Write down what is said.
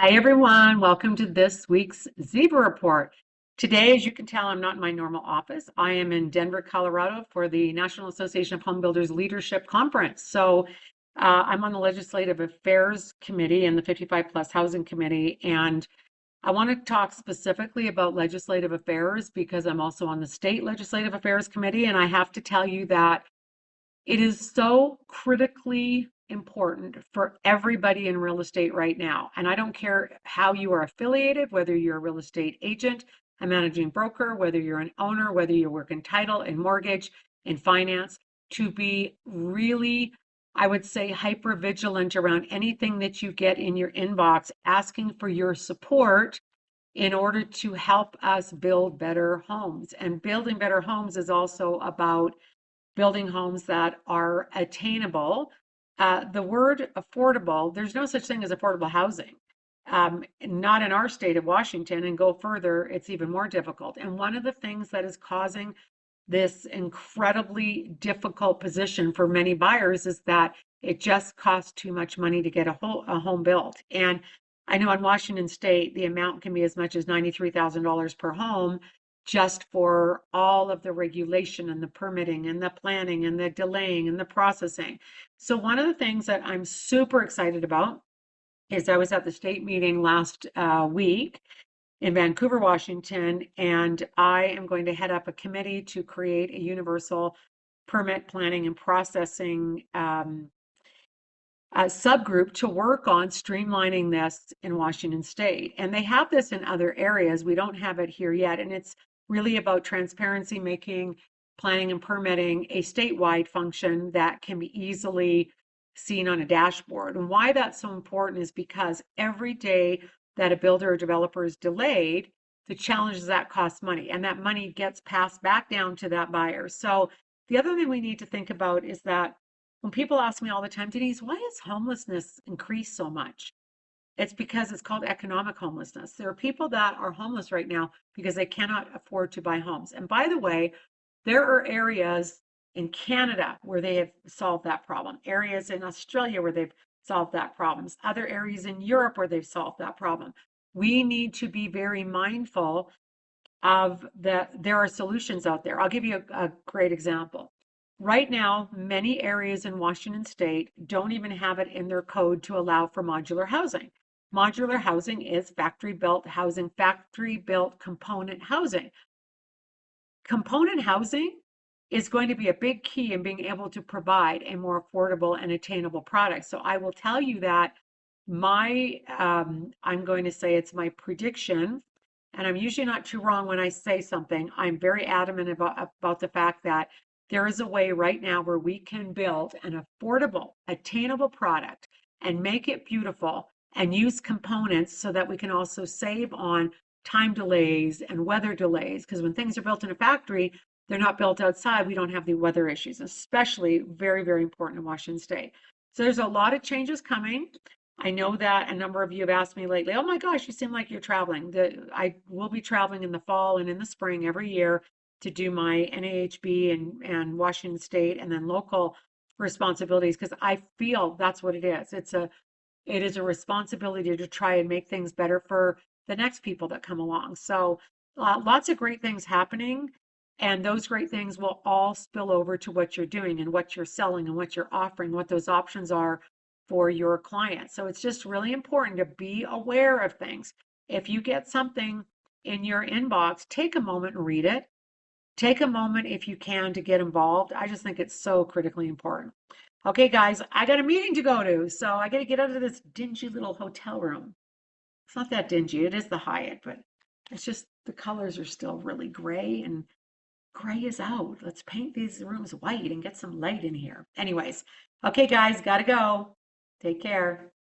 Hi, everyone. Welcome to this week's Zebra Report. Today, as you can tell, I'm not in my normal office. I am in Denver, Colorado for the National Association of Home Builders Leadership Conference. I'm on the Legislative Affairs Committee and the 55 Plus Housing Committee. And I want to talk specifically about legislative affairs because I'm also on the State Legislative Affairs Committee. And I have to tell you that it is so critically important for everybody in real estate right now. And I don't care how you are affiliated, whether you're a real estate agent, a managing broker, whether you're an owner, whether you work in title and mortgage and finance, to be really, I would say, hyper vigilant around anything that you get in your inbox asking for your support in order to help us build better homes. And building better homes is also about building homes that are attainable. The word affordable, there's no such thing as affordable housing. Not in our state of Washington, and go further, it's even more difficult. And one of the things that is causing this incredibly difficult position for many buyers is that it just costs too much money to get a home built. And I know in Washington state, the amount can be as much as $93,000 per home just for all of the regulation and the permitting and the planning and the delaying and the processing. So one of the things that I'm super excited about is I was at the state meeting last week in Vancouver, Washington, and I am going to head up a committee to create a universal permit planning and processing subgroup to work on streamlining this in Washington state. And they have this in other areas. We don't have it here yet. And it's really about transparency, making planning and permitting a statewide function that can be easily seen on a dashboard. And why that's so important is because every day that a builder or developer is delayed, the challenge is that costs money, and that money gets passed back down to that buyer. So the other thing we need to think about is that when people ask me all the time, Denise, why has homelessness increased so much? It's because it's called economic homelessness. There are people that are homeless right now because they cannot afford to buy homes. And by the way, there are areas in Canada where they have solved that problem, areas in Australia where they've solved that problem, other areas in Europe where they've solved that problem. We need to be very mindful of that there are solutions out there. I'll give you a great example. Right now, many areas in Washington state don't even have it in their code to allow for modular housing. Modular housing is factory built housing, factory built component housing. Component housing is going to be a big key in being able to provide a more affordable and attainable product. So I will tell you that I'm going to say it's my prediction, and I'm usually not too wrong when I say something. I'm very adamant about the fact that there is a way right now where we can build an affordable, attainable product and make it beautiful and use components so that we can also save on time delays and weather delays. Because when things are built in a factory, they're not built outside. We don't have the weather issues, especially very, very important in Washington state. So there's a lot of changes coming. I know that a number of you have asked me lately, oh my gosh, you seem like you're traveling. I will be traveling in the fall and in the spring every year to do my NAHB and Washington state and then local responsibilities because I feel that's what it is. It is a responsibility to try and make things better for the next people that come along. So lots of great things happening, and those great things will all spill over to what you're doing and what you're selling and what you're offering, what those options are for your clients. So it's just really important to be aware of things. If you get something in your inbox, take a moment and read it. Take a moment if you can to get involved. I just think it's so critically important. Okay, guys, I got a meeting to go to, so I got to get out of this dingy little hotel room. It's not that dingy. It is the Hyatt, but it's just the colors are still really gray, and gray is out. Let's paint these rooms white and get some light in here. Anyways, okay, guys, got to go. Take care.